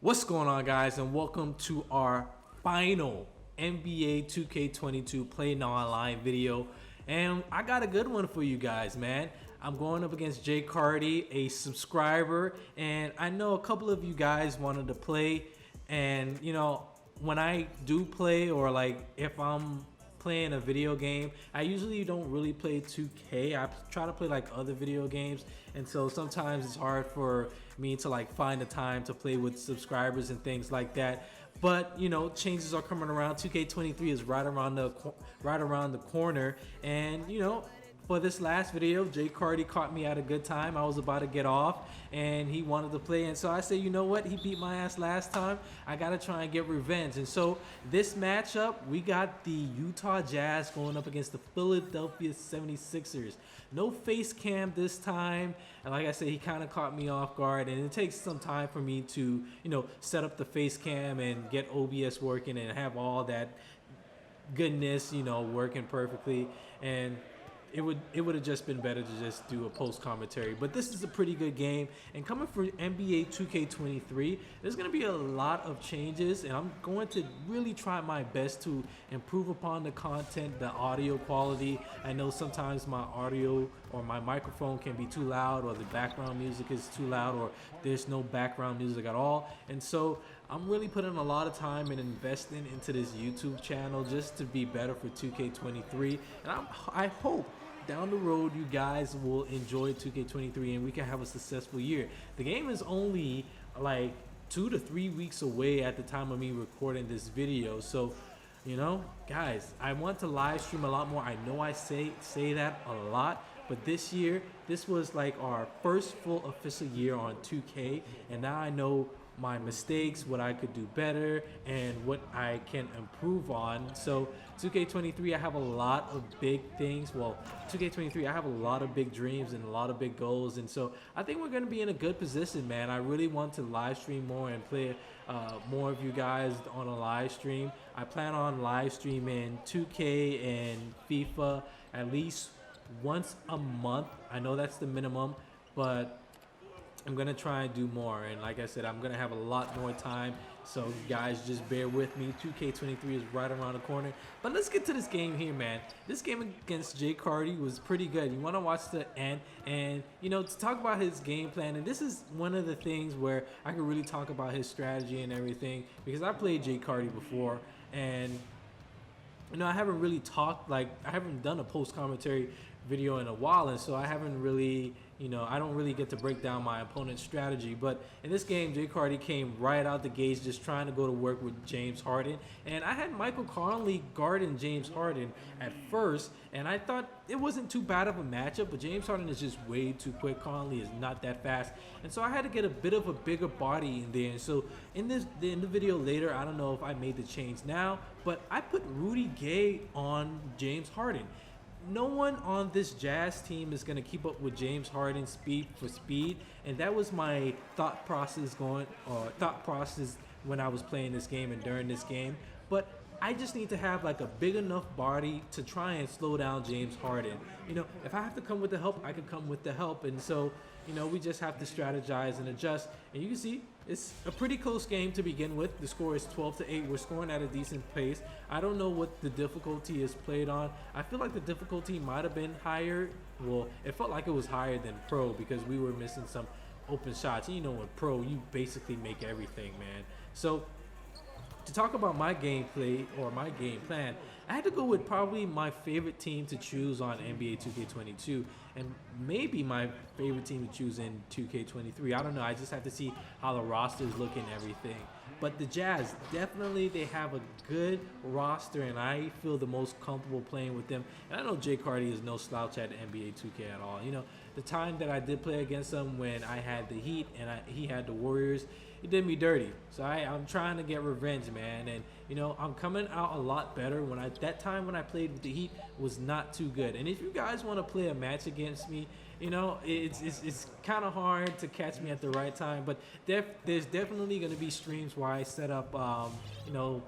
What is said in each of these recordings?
What's going on, guys, and welcome to our final NBA 2K22 Playing Online video. And I got a good one for you guys, man. I'm going up against Jay Cardi, a subscriber, and I know a couple of you guys wanted to play. And you know, when I do play, or like if I'm playing a video game, I usually don't really play 2K. I try to play like other video games, and so sometimes it's hard for me to like find the time to play with subscribers and things like that. But you know, changes are coming around. 2K23 is right around the corner, and you know, for this last video, Jay Cardi caught me at a good time. I was about to get off and he wanted to play, and so I said, you know what, he beat my ass last time, I gotta try and get revenge. And so this matchup, we got the Utah Jazz going up against the Philadelphia 76ers. No face cam this time, and like I said, he kind of caught me off guard, and it takes some time for me to, you know, set up the face cam and get OBS working and have all that goodness, you know, working perfectly. And it would have just been better to just do a post commentary. But this is a pretty good game, and coming for NBA 2K23, there's going to be a lot of changes, and I'm going to really try my best to improve upon the content, the audio quality. I know sometimes my audio or my microphone can be too loud, or the background music is too loud, or there's no background music at all. And so I'm really putting a lot of time and investing into this YouTube channel just to be better for 2K23, and I hope down the road you guys will enjoy 2K23 and we can have a successful year. The game is only like 2 to 3 weeks away at the time of me recording this video, so you know, guys, I want to live stream a lot more. I know I say that a lot, but this year, this was like our first full official year on 2K, and now I know my mistakes, what I could do better, and what I can improve on. So 2K23, I have a lot of big things. Well, 2K23, I have a lot of big dreams and a lot of big goals, and so I think we're going to be in a good position, man. I really want to live stream more and play more of you guys on a live stream. I plan on live streaming 2K and FIFA at least once a month. I know that's the minimum, but I'm gonna try and do more, and like I said, I'm gonna have a lot more time, so guys, just bear with me. 2K23 is right around the corner. But let's get to this game here, man. This game against Jay Cardi was pretty good. You want to watch the end, and you know, to talk about his game plan, and this is one of the things where I can really talk about his strategy and everything, because I played Jay Cardi before, and you know, I haven't really talked, like I haven't done a post commentary video in a while, and so I haven't really, you know, I don't really get to break down my opponent's strategy. But in this game, Jay Cardi came right out the gates just trying to go to work with James Harden, and I had Michael Conley guarding James Harden at first, and I thought it wasn't too bad of a matchup, but James Harden is just way too quick. Conley is not that fast, and so I had to get a bit of a bigger body in there. And so in the video later, I don't know if I made the change now, but I put Rudy Gay on James Harden. No one on this Jazz team is going to keep up with James Harden's speed for speed, and that was my thought process when I was playing this game and during this game. But I just need to have like a big enough body to try and slow down James Harden. You know, if I have to come with the help, I can come with the help. And so, you know, we just have to strategize and adjust. And you can see it's a pretty close game to begin with. The score is 12-8. We're scoring at a decent pace. I don't know what the difficulty is played on. I feel like the difficulty might have been higher. Well, it felt like it was higher than pro because we were missing some open shots. And you know, with pro, you basically make everything, man. So to talk about my gameplay or my game plan, I had to go with probably my favorite team to choose on NBA 2K22, and maybe my favorite team to choose in 2K23. I don't know. I just have to see how the rosters look and everything. But the Jazz, definitely they have a good roster, and I feel the most comfortable playing with them. And I know Jay Cardi is no slouch at NBA 2K at all. You know, the time that I did play against him when I had the Heat and he had the Warriors, he did me dirty. So I'm trying to get revenge, man. And you know, I'm coming out a lot better. That time when I played with the Heat was not too good. And if you guys want to play a match against me, you know, it's kind of hard to catch me at the right time. But there's definitely going to be streams where I set up, you know,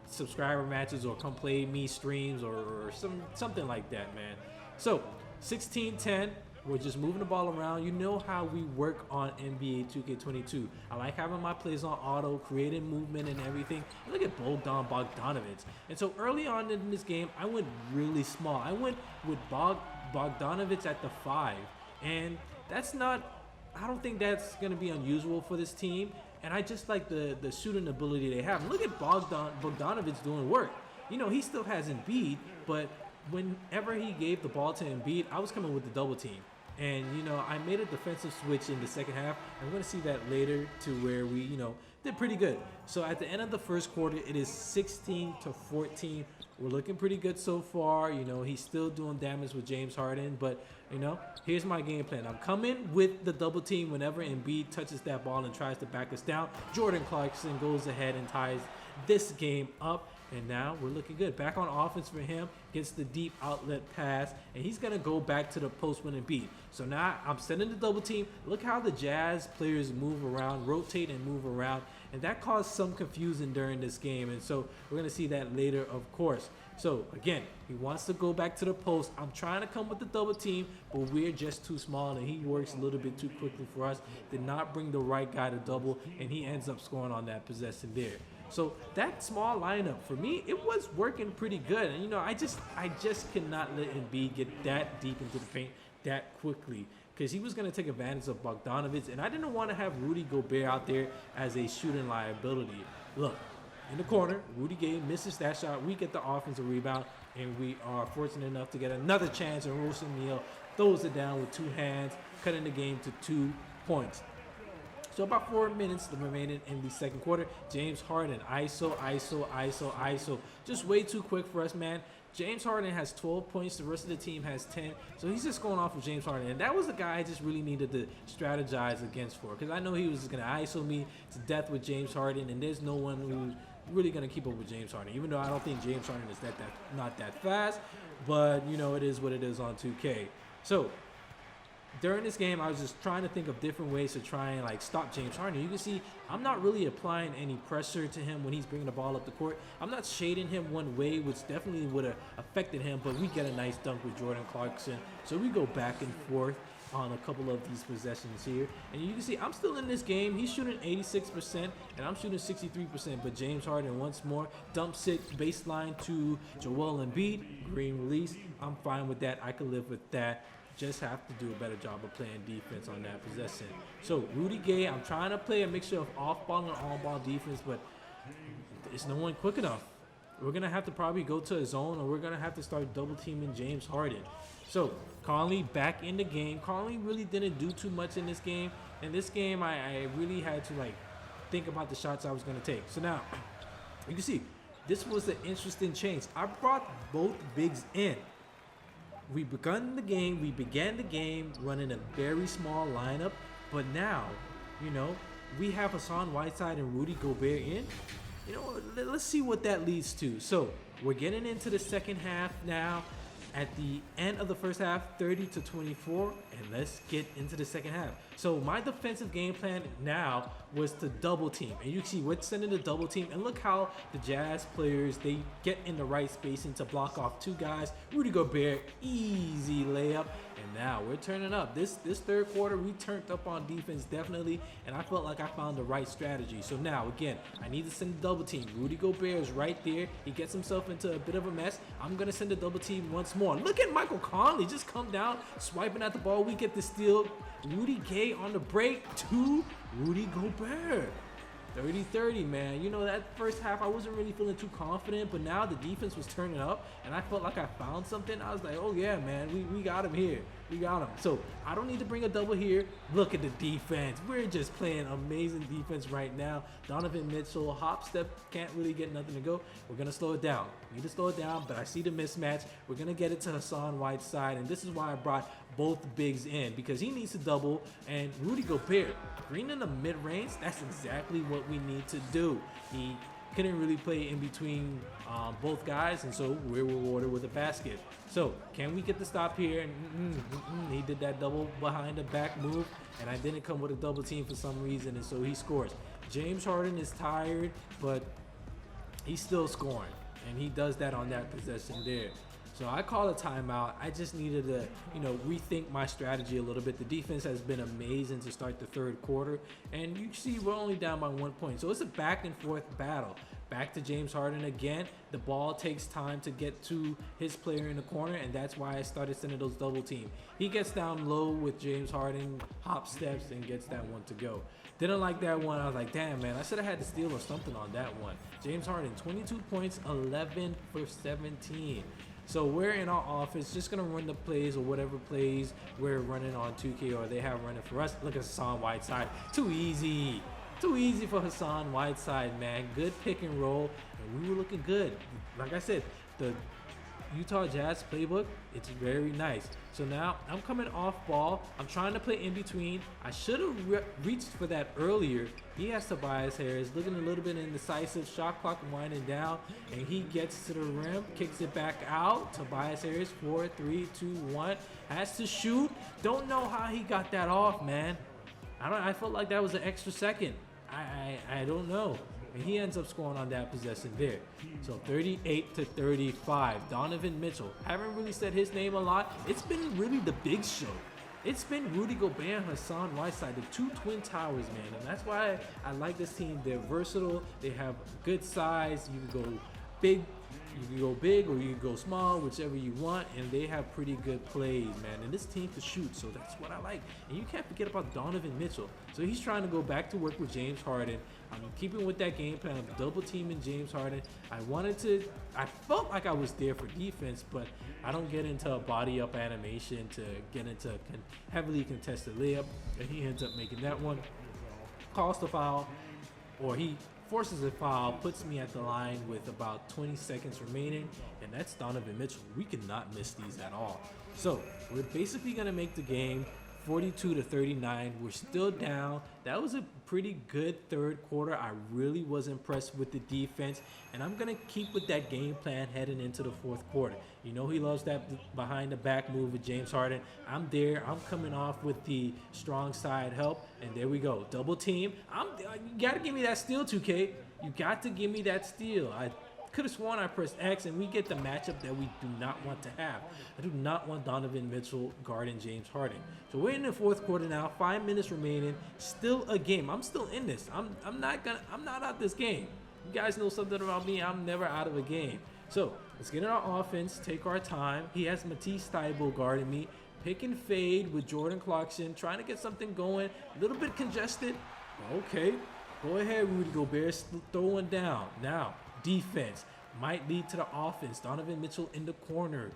subscriber matches or come play me streams or something like that, man. So 16-10. We're just moving the ball around. You know how we work on NBA 2K22. I like having my plays on auto, creating movement and everything. And look at Bogdanovic. And so early on in this game, I went really small. I went with Bogdanovic at the 5. And that's not, I don't think that's going to be unusual for this team. And I just like the shooting ability they have. Look at Bogdanovic doing work. You know, he still has Embiid, but whenever he gave the ball to Embiid, I was coming with the double team. And, you know, I made a defensive switch in the second half. I'm going to see that later to where we, you know, did pretty good. So at the end of the first quarter, it is 16-14. We're looking pretty good so far. You know, he's still doing damage with James Harden. But, you know, here's my game plan. I'm coming with the double team whenever Embiid touches that ball and tries to back us down. Jordan Clarkson goes ahead and ties this game up. And now we're looking good. Back on offense for him. Gets the deep outlet pass. And he's going to go back to the post when Embiid. So now I'm sending the double team. Look how the Jazz players move around, rotate and move around. And that caused some confusion during this game. And so we're going to see that later, of course. So again, he wants to go back to the post. I'm trying to come with the double team, but we're just too small. And he works a little bit too quickly for us. Did not bring the right guy to double. And he ends up scoring on that possession there. So that small lineup, for me, it was working pretty good. And, you know, I just cannot let Embiid get that deep into the paint that quickly because he was going to take advantage of Bogdanovic. And I didn't want to have Rudy Gobert out there as a shooting liability. Look, in the corner, Rudy Gay misses that shot. We get the offensive rebound, and we are fortunate enough to get another chance. And Royce O'Neal throws it down with 2 hands, cutting the game to 2 points. So about 4 minutes remaining in the second quarter. James Harden, ISO. Just way too quick for us, man. James Harden has 12 points. The rest of the team has 10. So he's just going off of James Harden. And that was the guy I just really needed to strategize against for. Because I know he was just going to ISO me to death with James Harden. And there's no one who's really going to keep up with James Harden. Even though I don't think James Harden is not that fast. But, you know, it is what it is on 2K. So during this game, I was just trying to think of different ways to try and like stop James Harden. You can see I'm not really applying any pressure to him when he's bringing the ball up the court. I'm not shading him one way, which definitely would have affected him, but we get a nice dunk with Jordan Clarkson. So we go back and forth on a couple of these possessions here. And you can see I'm still in this game. He's shooting 86% and I'm shooting 63%, but James Harden once more dumps it baseline to Joel Embiid. Green release. I'm fine with that. I can live with that. Just have to do a better job of playing defense on that possession. So Rudy Gay, I'm trying to play a mixture of off-ball and on-ball defense, but it's no one quick enough. We're going to have to probably go to a zone, or we're going to have to start double-teaming James Harden. So Conley back in the game. Conley really didn't do too much in this game. In this game, I really had to like think about the shots I was going to take. So now, you can see, this was an interesting change. I brought both bigs in. We began the game running a very small lineup, but now, you know, we have Hassan Whiteside and Rudy Gobert in. You know, let's see what that leads to. So we're getting into the second half now. At the end of the first half, 30-24, and let's get into the second half. So my defensive game plan now was to double team, and you can see we're sending the double team, and look how the Jazz players, they get in the right spacing to block off 2 guys. Rudy Gobert, easy layup, and now we're turning up. This third quarter, we turned up on defense definitely, and I felt like I found the right strategy. So now again, I need to send the double team. Rudy Gobert is right there. He gets himself into a bit of a mess. I'm gonna send the double team once more. Look at Michael Conley just come down, swiping at the ball. We get the steal. Rudy Gay on the break to Rudy Gobert. 30-30, man. You know, that first half I wasn't really feeling too confident, but now the defense was turning up, and I felt like I found something. I was like, oh yeah, man, we got him here. We got him. So I don't need to bring a double here. Look at the defense. We're just playing amazing defense right now. Donovan Mitchell, hop step, can't really get nothing to go. We're going to slow it down. We need to slow it down, but I see the mismatch. We're going to get it to Hassan Whiteside, and this is why I brought both bigs in, because he needs to double, and Rudy Gobert, green in the mid-range, that's exactly what we need to do. He couldn't really play in between both guys, and so we're rewarded with a basket. So can we get the stop here? He did that double behind the back move, and I didn't come with a double team for some reason, and so he scores. James Harden is tired, but he's still scoring, and he does that on that possession there. So I call a timeout. I just needed to, rethink my strategy a little bit. The defense has been amazing to start the third quarter, and you see we're only down by 1 point. So it's a back and forth battle. Back to James Harden again. The ball takes time to get to his player in the corner, and that's why I started sending those double team. He gets down low with James Harden, hop steps, and gets that one to go. Didn't like that one. I was like, damn, man, I should have had to steal or something on that one. James Harden, 22 points, 11 for 17. So we're in our offense, just going to run the plays or whatever plays we're running on 2K or they have running for us. Look at Hassan Whiteside. Too easy. Too easy for Hassan Whiteside, man. Good pick and roll, and we were looking good. Like I said, the Utah Jazz playbook, it's very nice. So now I'm coming off ball. I'm trying to play in between. I should have reached for that earlier. He has Tobias Harris looking a little bit indecisive. Shot clock winding down, and he gets to the rim, kicks it back out. Tobias Harris, 4, 3, 2, 1, has to shoot. Don't know how he got that off, man. I felt like that was an extra second. I don't know. And he ends up scoring on that possession there. So 38 to 35. Donovan Mitchell. Haven't really said his name a lot. It's been really the big show. It's been Rudy Gobert and Hassan Whiteside, the two twin towers, man. And that's why I like this team. They're versatile. They have good size. You can go big. You can go big or you can go small, whichever you want, and they have pretty good plays, man. And this team can shoot, so that's what I like. And you can't forget about Donovan Mitchell. So he's trying to go back to work with James Harden. I'm keeping with that game plan of double teaming James Harden. I felt like I was there for defense, but I don't get into a body up animation to get into a heavily contested layup, and he ends up making that one. Calls the foul, or he forces a foul, puts me at the line with about 20 seconds remaining, and that's Donovan Mitchell. We cannot miss these at all. So we're basically gonna make the game 42 to 39. We're still down. That was a pretty good third quarter. I really was impressed with the defense, and I'm gonna keep with that game plan heading into the fourth quarter. You know he loves that behind the back move with James Harden. I'm there. I'm coming off with the strong side help, and there we go. Double team. You gotta give me that steal, 2K. You got to give me that steal. I could have sworn I pressed X, and we get the matchup that we do not want to have. I do not want Donovan Mitchell guarding James Harden. So we're in the fourth quarter now. 5 minutes remaining. Still a game. I'm still in this. I'm not out this game. You guys know something about me. I'm never out of a game. So let's get in our offense. Take our time. He has Matisse Thybulle guarding me. Pick and fade with Jordan Clarkson. Trying to get something going. A little bit congested. Okay. Go ahead, Rudy Gobert. Throw one down. Now, defense might lead to the offense. Donovan Mitchell in the corner.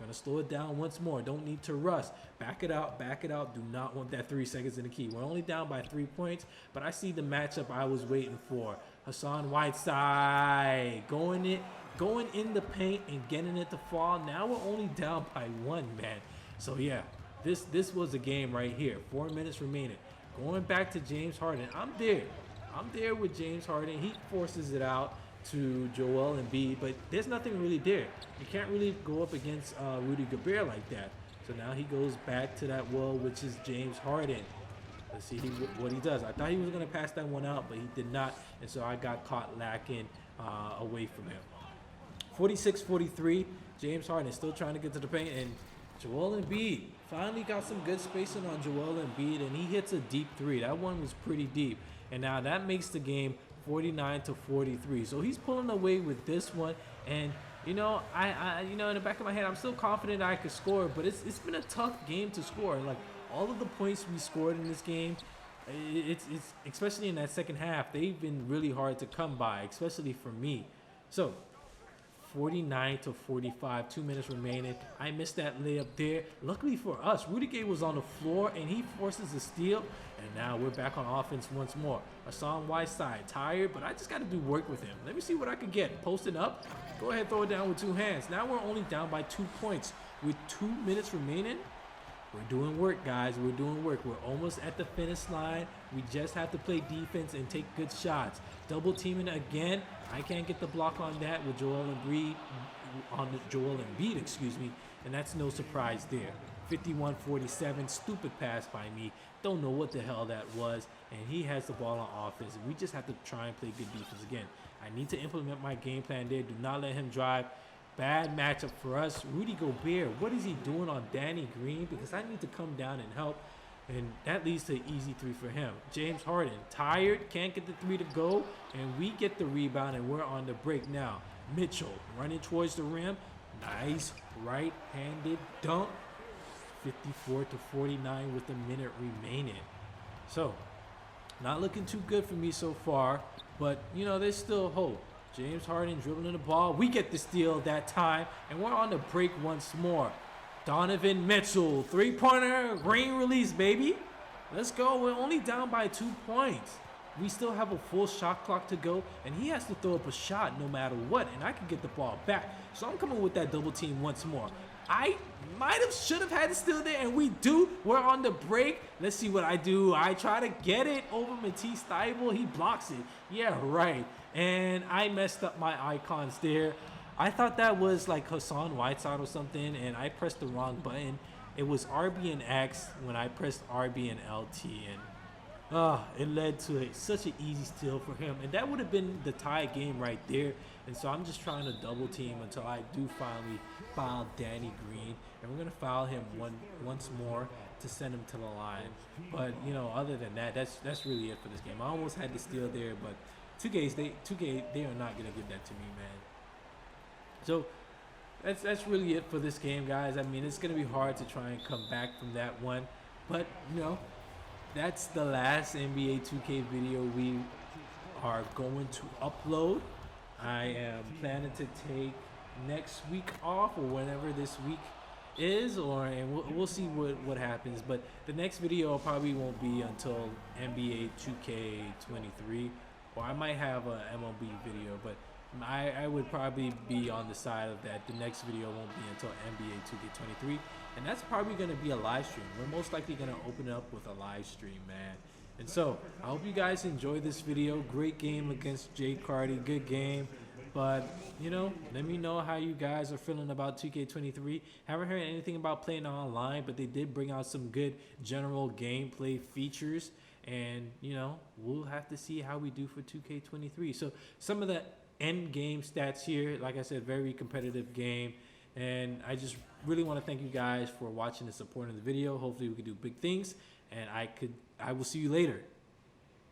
Gonna slow it down once more. Don't need to rush. Back it out, back it out. Do not want that 3 seconds in the key. We're only down by 3 points, but I see the matchup I was waiting for. Hassan Whiteside going in the paint and getting it to fall. Now we're only down by 1, man. So yeah, this was a game right here. 4 minutes remaining. Going back to James Harden. I'm there with James Harden. He forces it out to Joel Embiid, but there's nothing really there. You can't really go up against Rudy Gobert like that. So now he goes back to that wall, which is James Harden. Let's see what he does. I thought he was going to pass that one out, but he did not, and so I got caught lacking away from him. 46-43, James Harden still trying to get to the paint, and Joel Embiid finally got some good spacing on Joel Embiid, and he hits a deep 3. That one was pretty deep, and now that makes the game 49-43. So he's pulling away with this one, and in the back of my head, I'm still confident I could score, but it's been a tough game to score. Like all of the points we scored in this game, it's especially in that second half, they've been really hard to come by, especially for me. So 49-45, 2 minutes remaining. I missed that layup there. Luckily for us, Rudy Gay was on the floor and he forces a steal. And now we're back on offense once more. Hassan Whiteside, tired, but I just got to do work with him. Let me see what I can get. Posting up. Go ahead, throw it down with 2 hands. Now we're only down by 2 points with 2 minutes remaining. We're doing work, guys. We're doing work. We're almost at the finish line. We just have to play defense and take good shots. Double teaming again. I can't get the block on that with Joel Embiid, and that's no surprise there. 51-47, stupid pass by me. Don't know what the hell that was, and he has the ball on offense, and we just have to try and play good defense again. I need to implement my game plan there. Do not let him drive. Bad matchup for us. Rudy Gobert, what is he doing on Danny Green? Because I need to come down and help. And that leads to an easy three for him. James Harden, tired, can't get the three to go. And we get the rebound, and we're on the break now. Mitchell running towards the rim. Nice right-handed dunk. 54-49 with a minute remaining. So, not looking too good for me so far. But, you know, there's still hope. James Harden dribbling the ball. We get the steal that time, and we're on the break once more. Donovan Mitchell, three-pointer, green release, baby. Let's go. We're only down by 2 points. We still have a full shot clock to go, and he has to throw up a shot no matter what, and I can get the ball back. So I'm coming with that double team once more. I should have had the steal there, and we do. We're on the break. Let's see what I do. I try to get it over Matisse Thybulle. He blocks it. Yeah, right. And I messed up my icons there. I thought that was like Hassan Whiteside or something, and I pressed the wrong button. It was RB and X when I pressed RB and LT, and it led to such an easy steal for him. And that would have been the tie game right there. And so I'm just trying to double team until I do finally foul Danny Green. And we're going to foul him once more to send him to the line. But, you know, other than that, that's really it for this game. I almost had the steal there, but 2K, they are not going to give that to me, man. So that's really it for this game, guys. I mean, it's going to be hard to try and come back from that one. But, you know, that's the last NBA 2K video we are going to upload. I am planning to take next week off, or whenever this week is, and we'll see what happens. But the next video probably won't be until NBA 2K23, or I might have a MLB video, but I would probably be on the side of that. The next video won't be until NBA 2K23, and that's probably going to be a live stream. We're most likely going to open it up with a live stream, man. And so I hope you guys enjoyed this video. Great game against Jay Cardi, good game. But, you know, let me know how you guys are feeling about 2K23. Haven't heard anything about playing online, but they did bring out some good general gameplay features. And, you know, we'll have to see how we do for 2K23. So some of the end game stats here, like I said, very competitive game. And I just really want to thank you guys for watching and supporting the video. Hopefully we can do big things. And I will see you later.